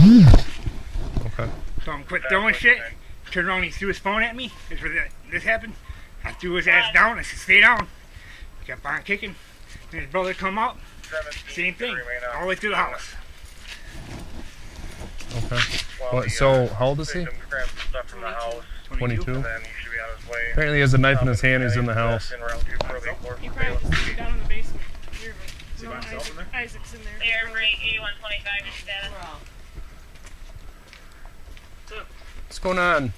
Okay. So I'm quit throwing shit. Turned around, he threw his phone at me. That's where this happened. I threw his ass down. I said, stay down. He kept on kicking. And his brother come up. Same thing. All the way through the house. Okay. What, so, how old is he? 22. Apparently he has a knife in his hand. He's in the house. He probably just threw it down in the basement. Here, but no, Isaac's in there. Air freight 8125 is status. What's going on?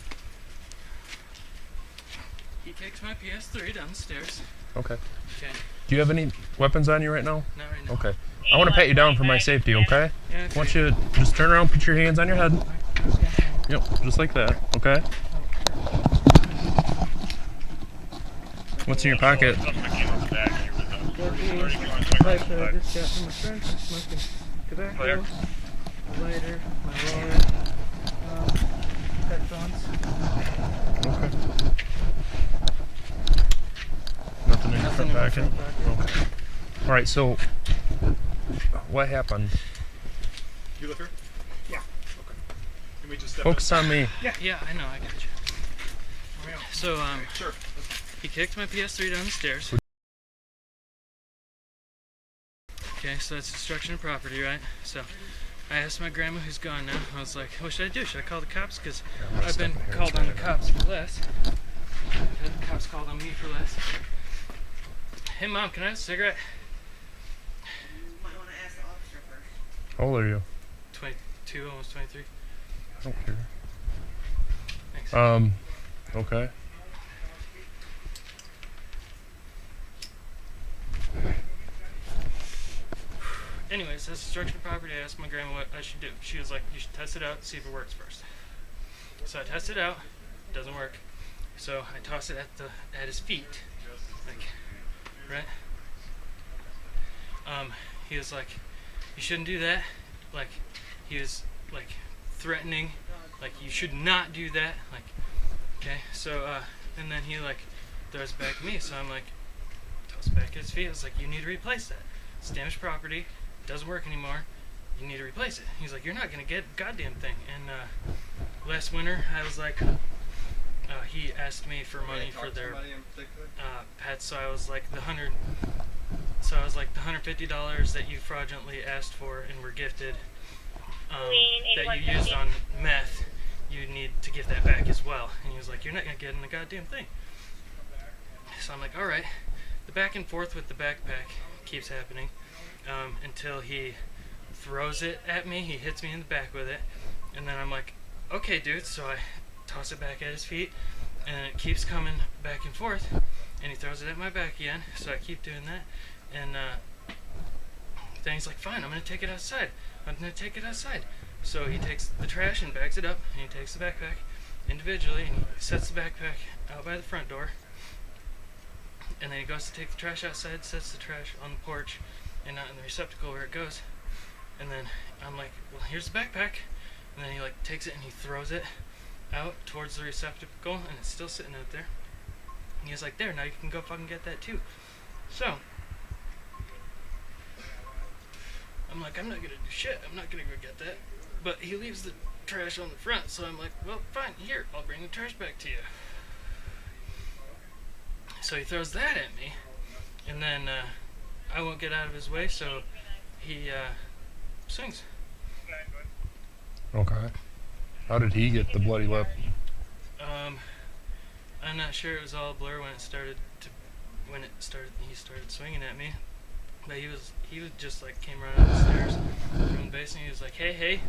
He kicked my PS3 downstairs. Okay. Okay. Do you have any weapons on you right now? Not right now. Okay. I want to pat you down for my safety, okay? Yeah, okay. I want you to just turn around, put your hands on your head. Yep, just like that, okay? What's in your pocket? I just got from my friend, smoking tobacco, a lighter, my wallet, headphones. Okay. Nothing in your front pocket? Okay. Alright, so what happened? You live here? Yeah. Okay. Can we just step Focus on me. Yeah, I know, I got you. So, Sure. he kicked my PS3 down the stairs. Okay, so that's destruction of property, right? So, I asked my grandma, who's gone now, I was like, what should I do? Should I call the cops? Because I've been called on the cops for less. I've had the cops called on me for less. Hey, Mom, can I have a cigarette? You might want to ask the officer first. How old are you? 22, almost 23. I don't care. Thanks. Okay. Anyways, that's destruction of property. I asked my grandma what I should do. She was like, you should test it out, see if it works first. So I tested it out. It doesn't work. So I toss it at his feet. Like, right? He was like, you shouldn't do that. Like, he was like threatening, like you should not do that. Like, okay, so and then he like throws it back at me. So I'm like, toss it back at his feet. I was like, you need to replace that. It's damaged property. It doesn't work anymore. You need to replace it. He's like, you're not gonna get a goddamn thing. And last winter, I was like, he asked me for money for their pets. So I was like the $150 that you fraudulently asked for and were gifted, that you used on meth, you need to give that back as well. And he was like, you're not gonna get in the goddamn thing. So I'm like, alright. The back and forth with the backpack keeps happening until he throws it at me. He hits me in the back with it, and then I'm like, okay, dude. So I toss it back at his feet, and it keeps coming back and forth, and he throws it at my back again. So I keep doing that, and then he's like, fine, I'm gonna take it outside. I'm gonna take it outside. So he takes the trash and bags it up, and he takes the backpack individually, and he sets the backpack out by the front door. And then he goes to take the trash outside, sets the trash on the porch and not in the receptacle where it goes. And then I'm like, well, here's the backpack. And then he like takes it and he throws it out towards the receptacle, and it's still sitting out there. And he's like, there, now you can go fucking get that too. So I'm like, I'm not gonna do shit. I'm not gonna go get that. But he leaves the trash on the front, so I'm like, well, fine, here, I'll bring the trash back to you. So he throws that at me, and then I won't get out of his way, so he swings. Okay. How did he get the bloody lip? I'm not sure. It was all a blur when he started swinging at me. But he was just like came right up the stairs from the basement. He was like, hey, you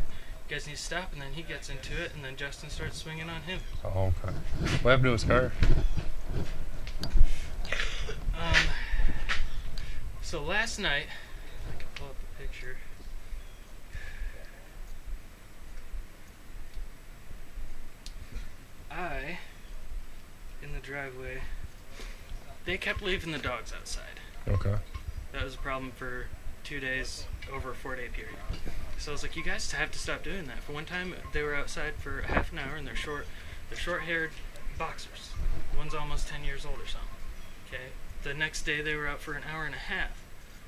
guys need to stop, and then he gets into it, and then Justin starts swinging on him. Oh, okay. What happened to his car? So last night, I can pull up the picture. In the driveway, they kept leaving the dogs outside. Okay. That was a problem for 2 days over a 4-day period. So I was like, you guys have to stop doing that. For one time, they were outside for half an hour, and they're short-haired boxers. One's almost 10 years old or something. Okay. The next day, they were out for an hour and a half.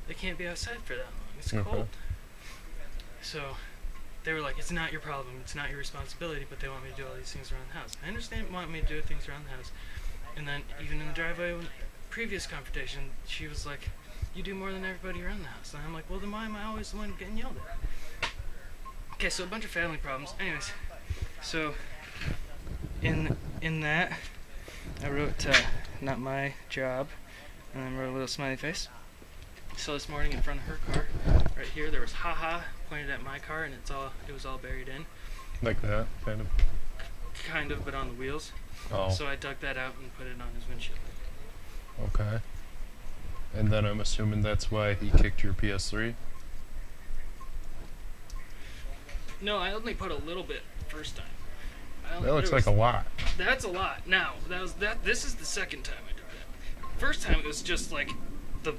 They can't be outside for that long. It's cold. So they were like, it's not your problem, it's not your responsibility, but they want me to do all these things around the house. I understand want me to do things around the house. And then even in the driveway, previous confrontation, she was like, you do more than everybody around the house. And I'm like, well, then why am I always the one getting yelled at? Okay, so a bunch of family problems. Anyways, so in that, I wrote, not my job, and then wrote a little smiley face. So this morning in front of her car, right here, there was haha pointed at my car, and it was all buried in. Like that, kind of. Kind of, but on the wheels. Oh. So I dug that out and put it on his windshield. Okay. And then I'm assuming that's why he kicked your PS3? No, I only put a little bit first time. That looks like a lot. That's a lot. Now, this is the second time I did that. First time it was just like When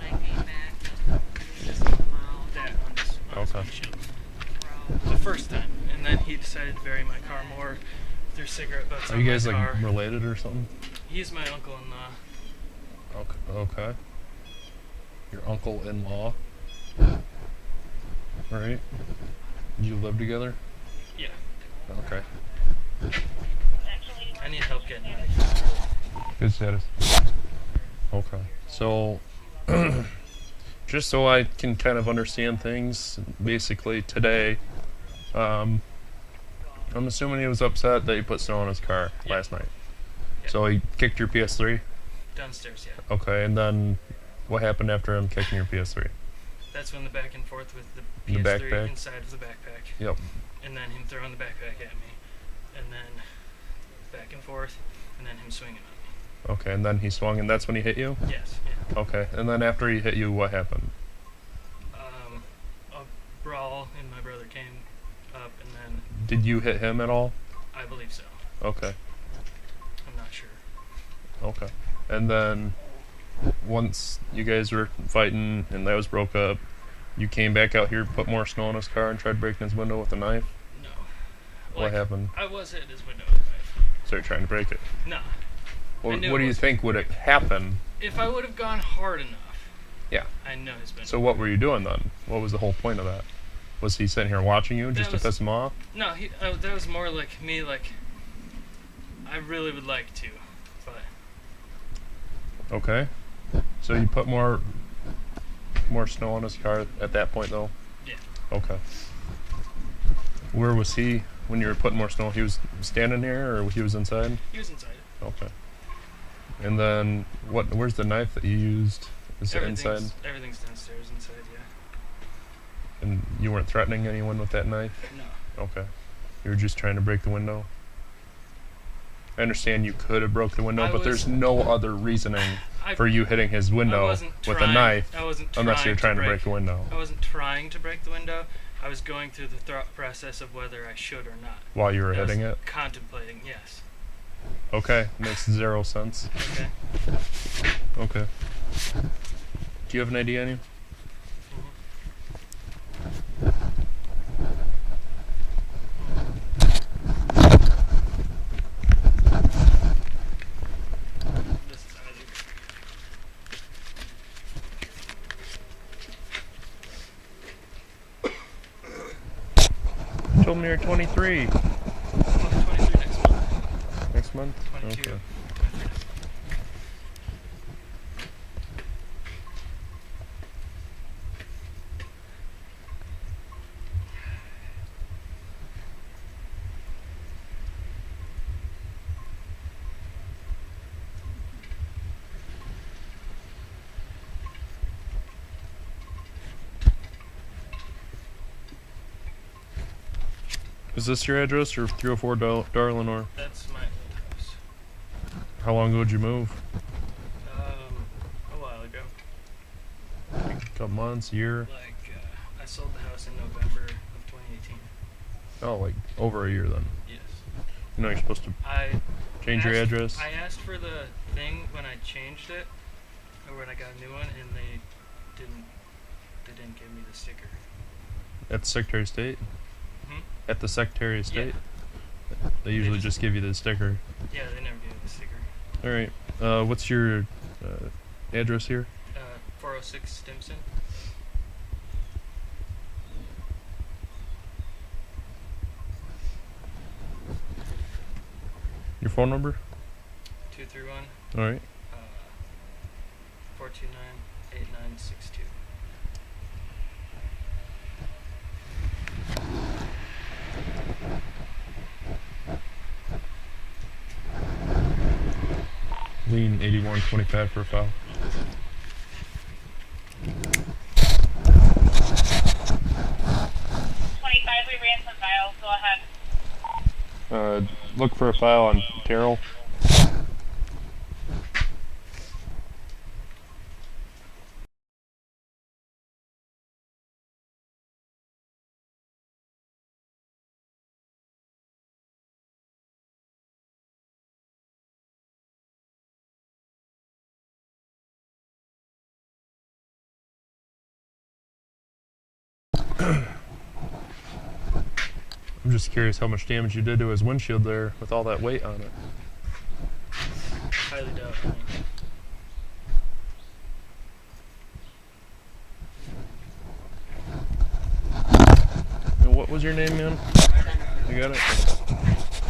I came back, just come out. that on his Okay. windshield. The first time. And then he decided to bury my car more. Threw cigarette butts Are on you my guys car. like related or something? He's my uncle-in-law. Okay. Your uncle-in-law? Right. You live together? Yeah. Okay. I need help getting out of here. Good status. Okay. So, just so I can kind of understand things, basically today, I'm assuming he was upset that you put snow on his car last night. Yeah. So he kicked your PS3? Downstairs, yeah. Okay, and then what happened after him kicking your PS3? That's when the back and forth with the The PS3 backpack? inside of the backpack. Yep. And then him throwing the backpack at me. And then back and forth. And then him swinging on Okay, and then he swung, and that's when he hit you? me. Yes, yeah. Okay, and then after he hit you, what happened? A brawl, and my brother came up, and then Did you hit him at all? I believe so. Okay, I'm not sure. okay. And then once you guys were fighting and that was broke up, you came back out here, put more snow on his car, and tried breaking his window with a knife? No. What happened? I was hitting his window with a knife. So you're trying to break it. Nah. What knew do it you was- think would have happened? If I would have gone hard enough, Yeah. I know his window. So what were you doing then? What was the whole point of that? Was he sitting here watching you just to was- piss him off? No, that was more like me, like, I really would like to, but Okay. So you put more snow on his car at that point though? yeah. Okay. Where was he when you were putting more snow? He was standing here or he was inside? He was inside. Okay. And then where's the knife that you used? Is it inside? Everything's downstairs inside, yeah. And you weren't threatening anyone with that knife? No. Okay. You were just trying to break the window? I understand you could have broke the window, but there's no other reasoning for you hitting his window with a knife unless you're trying to break the window. I wasn't trying to break the window. I was going through the thought process of whether I should or not. While you were I was hitting it? Contemplating, yes. Okay. Makes zero sense. Okay. Okay. Do you have an ID on you? This is Isaac. You told me you're 23. I'm 23 next month. Next month? 22. Okay. 23. Is this your address or 304 Darlinor? That's my old house. How long ago did you move? A while ago. A couple months, year? Like, I sold the house in November of 2018. Oh, like over a year then. Yes. You know you're supposed to I change your asked- address? I asked for the thing when I changed it, or when I got a new one, and they didn't give me the sticker. At the Secretary of State? Hmm? At the Secretary of State? They usually just give you the sticker. Yeah, they never gave me the sticker. Alright, what's your address here? 406 Stimson. Your phone number? 231 All right. 429-8962. Lean 8125 for a file. We ran some files. Go ahead. Look for a file on Terrell. I'm just curious how much damage you did to his windshield there with all that weight on it. Highly doubt. And what was your name, man? You got it?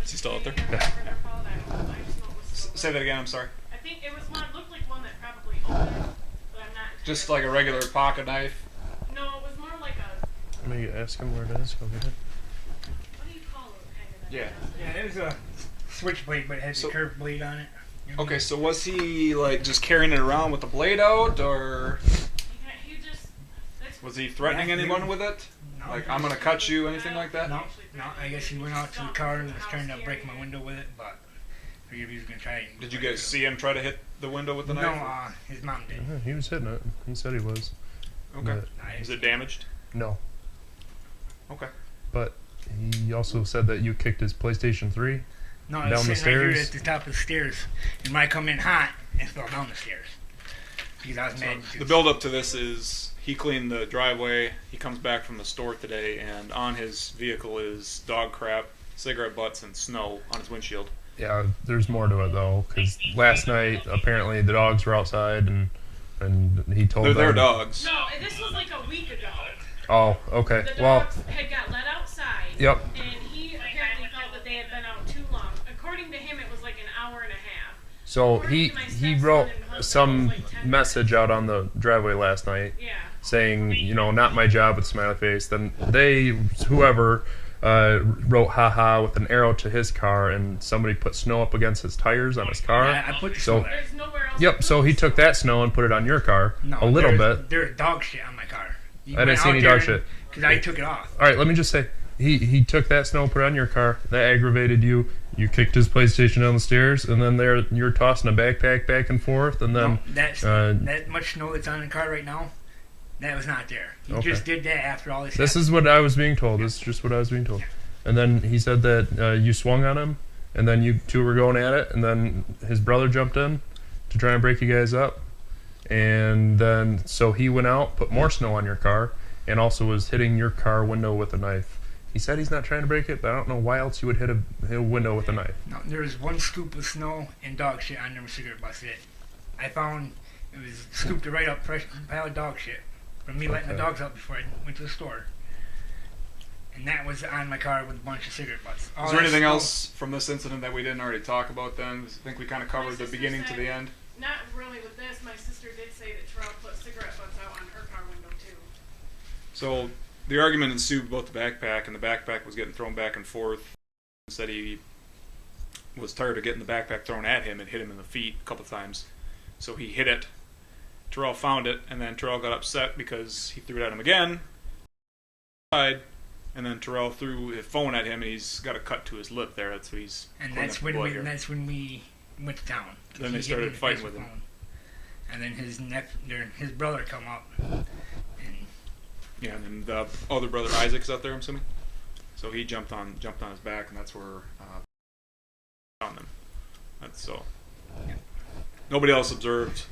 Is he still out there? Say that again, I'm sorry. I think it was one, looked like one that probably opened, but I'm not. Just like a regular pocket knife? No, it was more like a, Let me ask him where it is. Go get it. what do you call it, kind of? Yeah. Yeah, it was a switchblade, but it had So- the curved blade on it. Okay, so was he like just carrying it around with the blade out, or He just, that's, was he threatening Yeah, anyone he- with it? No, Like, I'm gonna cut you, anything like that? No, no. I guess he went out to the car and was trying to break my window with it, but I figured he was gonna try. And Did you guys see him try to hit the window with the No, knife? his mom did. Yeah, he was hitting it. He said he was. Okay. I Is it damaged? No. Okay. But he also said that you kicked his PlayStation 3. No, I Down was the sitting right here stairs? at the top of the stairs, and when I come in hot, it fell down the stairs because I was mad. The build up to this is he cleaned the driveway, he comes back from the store today, and on his vehicle is dog crap, cigarette butts, and snow on his windshield. Yeah, there's more to it though, because last night apparently the dogs were outside and he told They're them. their dogs. no, this was like a week ago. Oh, okay. The Well, dogs had got let outside. Yep. And he apparently felt that they had been out too long. According to him, it was like an hour and a half. so he wrote some Like 10 message out on the driveway last night Yeah. saying, you know, not my job with smiley face. Then whoever wrote haha with an arrow to his car, and somebody put snow up against his tires on his car. I put the So- snow there. There's nowhere else. Yep, so he took that snow and put it on your car No, a little there's- bit. There's dog shit on my car. I didn't see any dog shit. Because I took it off. All right, let me just say, he took that snow, put it on your car. That aggravated you. You kicked his PlayStation down the stairs, and then you're tossing a backpack back and forth, and then That much snow that's on the car right now, that was not there. He Okay. just did that after all this. this is what I was being told. This is just what I was being told. And then he said that you swung on him, and then you two were going at it, and then his brother jumped in to try and break you guys up. And then, so he went out, put more snow on your car, and also was hitting your car window with a knife. He said he's not trying to break it, but I don't know why else you would hit a window with a knife. No, there was one scoop of snow and dog shit on them cigarette butts. I found it was scooped right up, fresh pile of dog shit from me letting the Okay. dogs out before I went to the store. And that was on my car with a bunch of cigarette butts. All Is there that anything snow- else from this incident that we didn't already talk about then? I think we kind of covered the sister beginning to said- the end. Not really with this. My sister did say that Terrell put cigarette butts out on her car window too. So the argument ensued about the backpack, and the backpack was getting thrown back and forth. He said he was tired of getting the backpack thrown at him and hit him in the feet a couple times. So he hit it. Terrell found it, and then Terrell got upset because he threw it at him again. And then Terrell threw his phone at him, and he's got a cut to his lip there. That's what he's. And pulling that's up when blood we here. that's when we went to town. Then He they hit started me in the fighting face with him. phone. And then his brother come up. And Yeah, and then the other brother Isaac's out there, I'm assuming. So he jumped on his back, and that's where minutes. So nobody else observed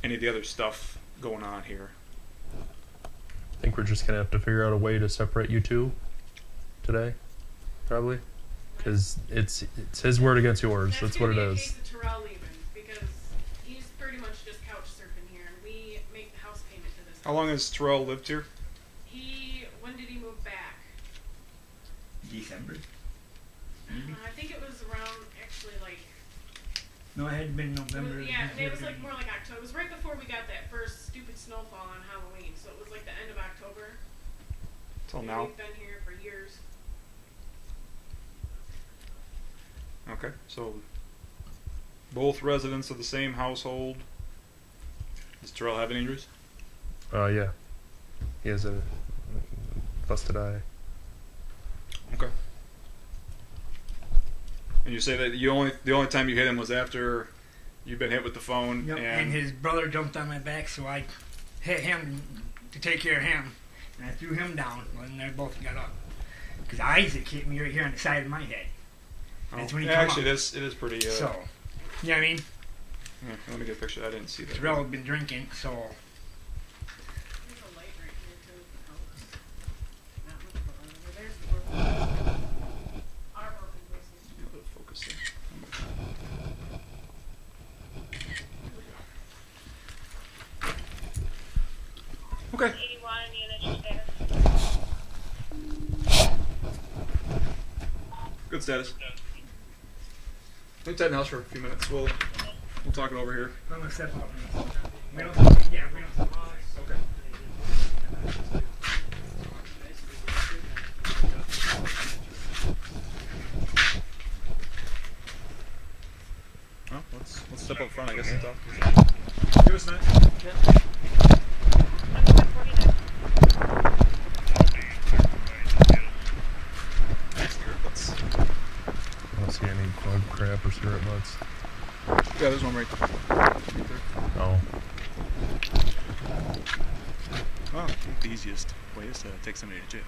any of the other stuff going on here. I think we're just gonna have to figure out a way to separate you two today, probably, because it's his word against yours. That's what it is. Case of Terrell leaving, because he's pretty much just couch surfing here, and we make the house payment to this. How long has Terrell lived here? When did he move back? December. I think it was around, actually, like... No, it had been November. It was like more like October. It was right before we got that first stupid snowfall on Halloween, so it was like the end of October. Till And now. We've been here for years. Okay, so both residents of the same household. Does Terrell have any injuries? Yeah. He has a busted eye. Okay. And you say that the only time you hit him was after you'd been hit with the phone. Yep, and his brother jumped on my back, so I hit him to take care of him. And I threw him down, and they both got up. Because Isaac hit me right here on the side of my head. That's when he come actually, up. it is pretty. So, you know what I mean? Yeah, let me get a picture. I didn't see that. Terrell had been drinking, so... There's a light right here, too. Not much, but there's the broken. Our broken places. Yeah, let's focus there. Okay. 81 units there. Good status. Let me tighten the house for a few minutes. We'll talk it over here. I'm going to step out. We don't... Yeah, we don't... Okay. Well, let's step up front, I guess, and talk. Give us a minute. I don't see any bug crap or syrup nuts. Yeah, there's one right there. Oh. Well, the easiest way is to take somebody to jail.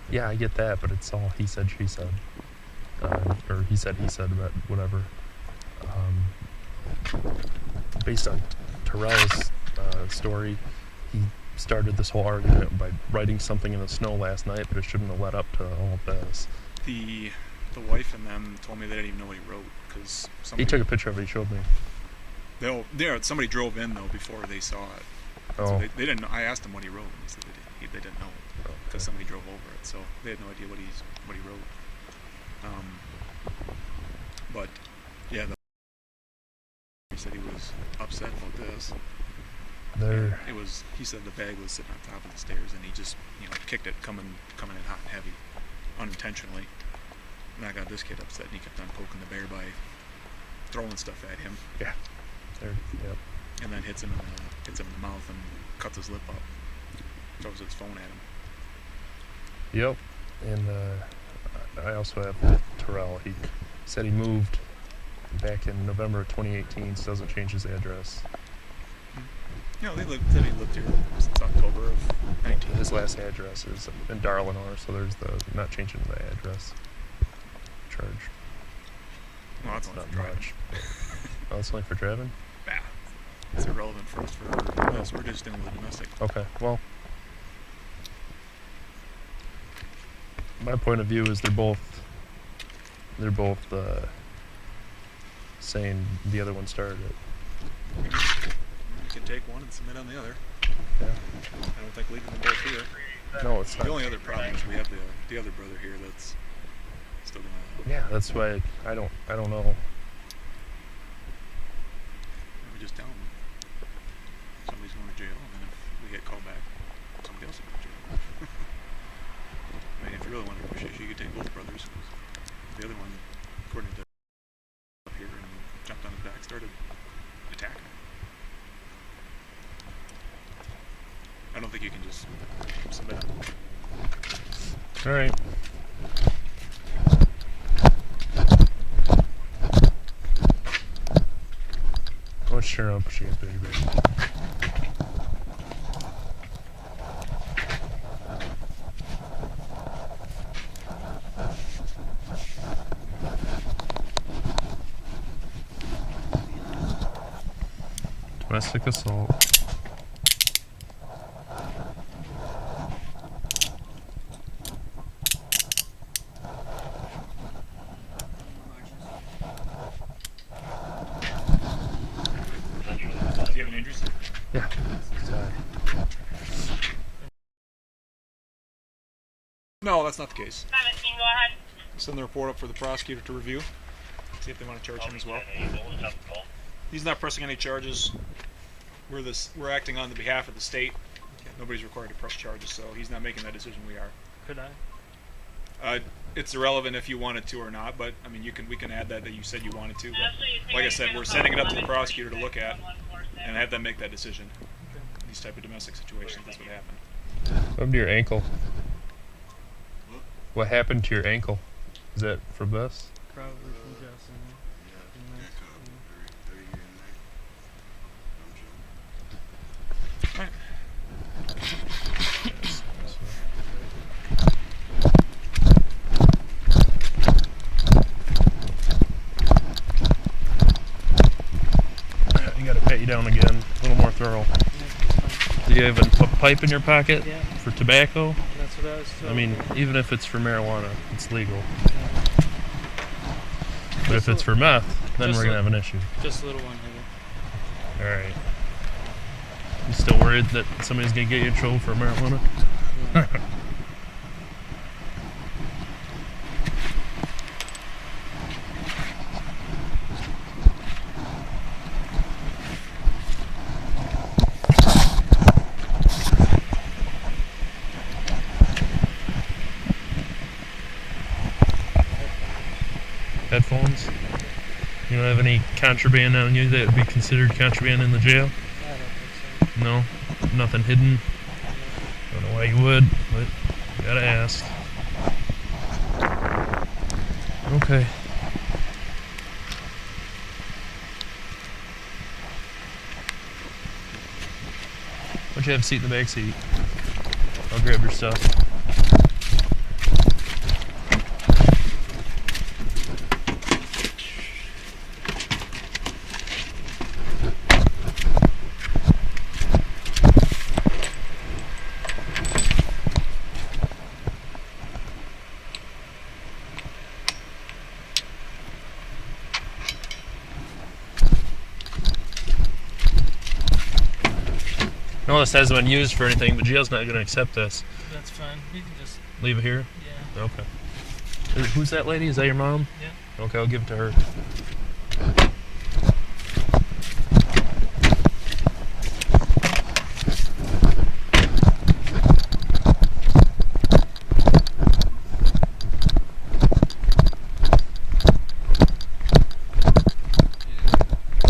Yeah, I get that, but it's all he said, she said. Or he said, but whatever. Based on Terrell's story, he started this whole argument by writing something in the snow last night, but it shouldn't have led up to all of this. The wife and them told me they didn't even know what he wrote because He took a picture of it, he showed me. Somebody drove in though before they saw it. Oh. So they didn't know. I asked them what he wrote, and they said they didn't know because somebody drove over it. So they had no idea what he wrote. But yeah, he said he was upset about this. He said the bag was sitting on top of the stairs, and he just kicked it coming in hot and heavy, unintentionally. And that got this kid upset, and he kept on poking the bear by throwing stuff at him. Yeah. Yep. And then hits him in the mouth and cuts his lip up. Throws his phone at him. Yep. And I also have Terrell. He said he moved back in November of 2018, so doesn't change his address. Yeah, he lived here since October of 19. His last address is in Darlinor, so there's the not changing the address charge. Well, that's not only for much. Oh, it's only for driving? Yeah. It's irrelevant for us for us. We're just dealing with domestic. Okay, well, my point of view is they're both saying the other one started it. You can take one and submit on the other. Yeah. I don't think leaving them both here. No, it's not. The only other problem is we have the other brother here that's still gonna. Yeah, that's why I don't know. We just tell them somebody's going to jail, and then if we get called back, somebody else will go to jail. I mean, if you really want to push it, you could take both brothers. The other one, according to up here, and jumped on his back, started attacking him. I don't think you can just submit him. All right. Let's turn up, she gets baby. Domestic assault. Do you have an injury? Yeah. No, that's not the case. 17, go ahead. Send the report up for the prosecutor to review. See if they want to charge him as well. He's not pressing any charges. We're acting on the behalf of the state. Nobody's required to press charges, so he's not making that decision. We are. Could I? It's irrelevant if you wanted to or not, but I mean, we can add that you said you wanted to. But like I said, we're sending it up to the prosecutor to look at and have them make that decision. These type of domestic situations, that's what happened. What happened to your ankle? What happened to your ankle? Is that from this? Probably from Justin. You gotta pat you down again, a little more thorough. Do you have a pipe in your pocket Yeah. for tobacco? That's what I was told. I mean, even if it's for marijuana, it's legal. But if it's for meth, then Just we're gonna have an issue. Just a little one here. Alright. You still worried that somebody's gonna get you in trouble for marijuana? Yeah. Headphones? You don't have any contraband on you that would be considered contraband in the jail? I don't think so. No? Nothing hidden? Don't know why you would, but you gotta ask. Okay. Why don't you have a seat in the back seat? I'll grab your stuff. No, this hasn't been used for anything, but jail's not going to accept this. That's fine. You can just, Leave it here? yeah. Okay. Who's that lady? Is that your mom? Yeah. Okay, I'll give it to her.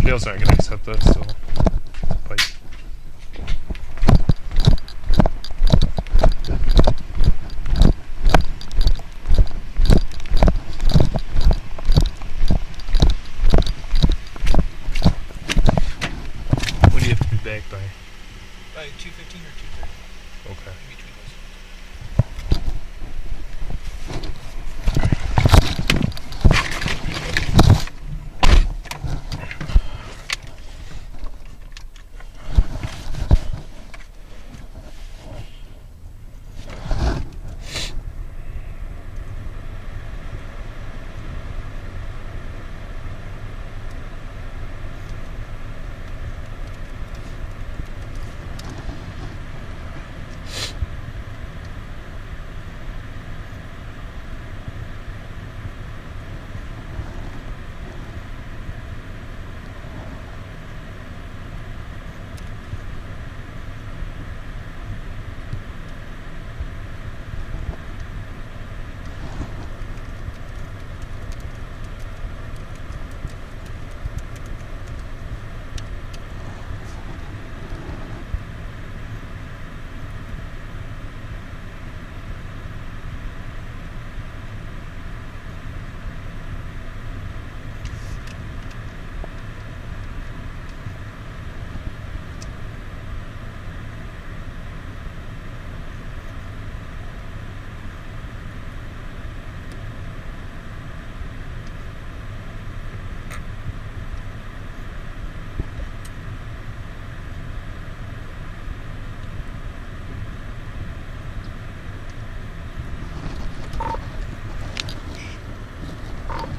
Jail's not going to accept this, so... Pipe. When do you have to be back by? By 2:15 or 2:30. Okay. In between those.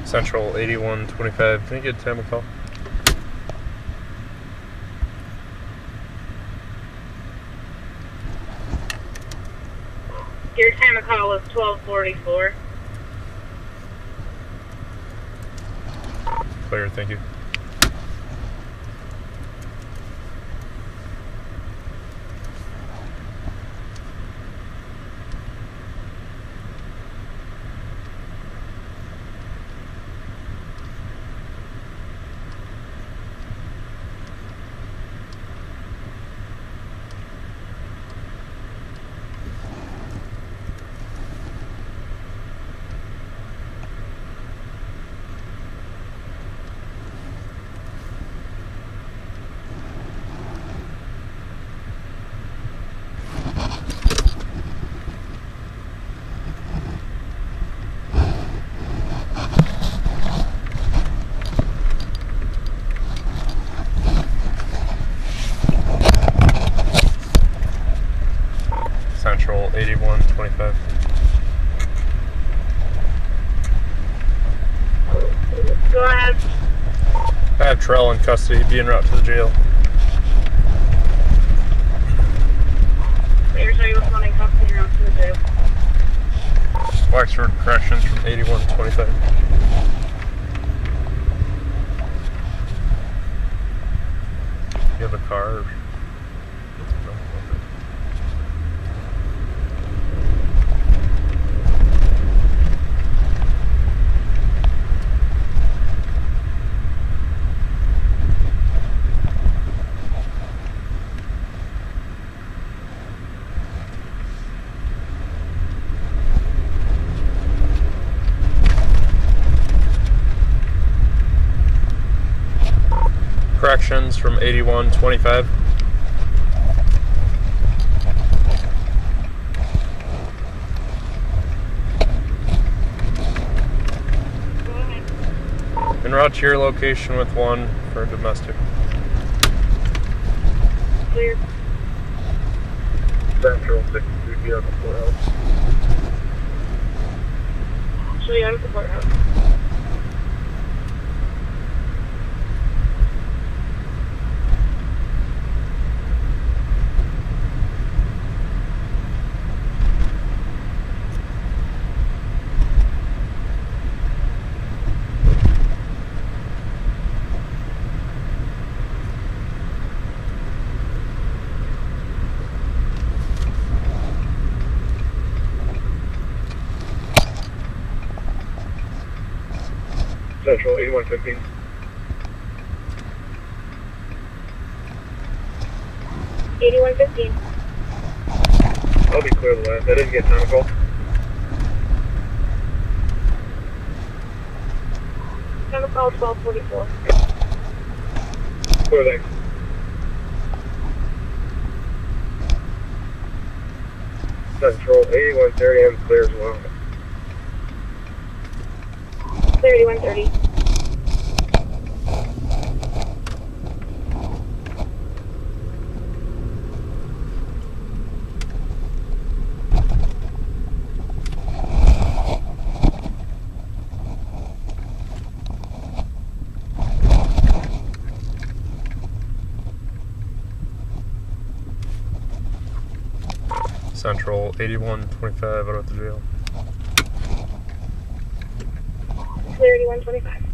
Central 8125. Can you get Tim a call? Your time of call is 12:44. Clear, thank you. Central 8125. Go ahead. I have Terrell in custody, be en route to the jail. You're sure you want to custody around to the jail? Wexford Corrections from 8125. You have a car? No? Okay. Corrections from 8125. Go ahead. En route to your location with one for domestic. Clear. Central 63 on the courthouse. Show you out of the courthouse. Central 8115. I'll be clear the last. I didn't get time to call. Time of call 12:44. Clear, thanks. Central 8130, I'm clear as well. Clear 8130. Central 8125 out of the jail. Clear 8125.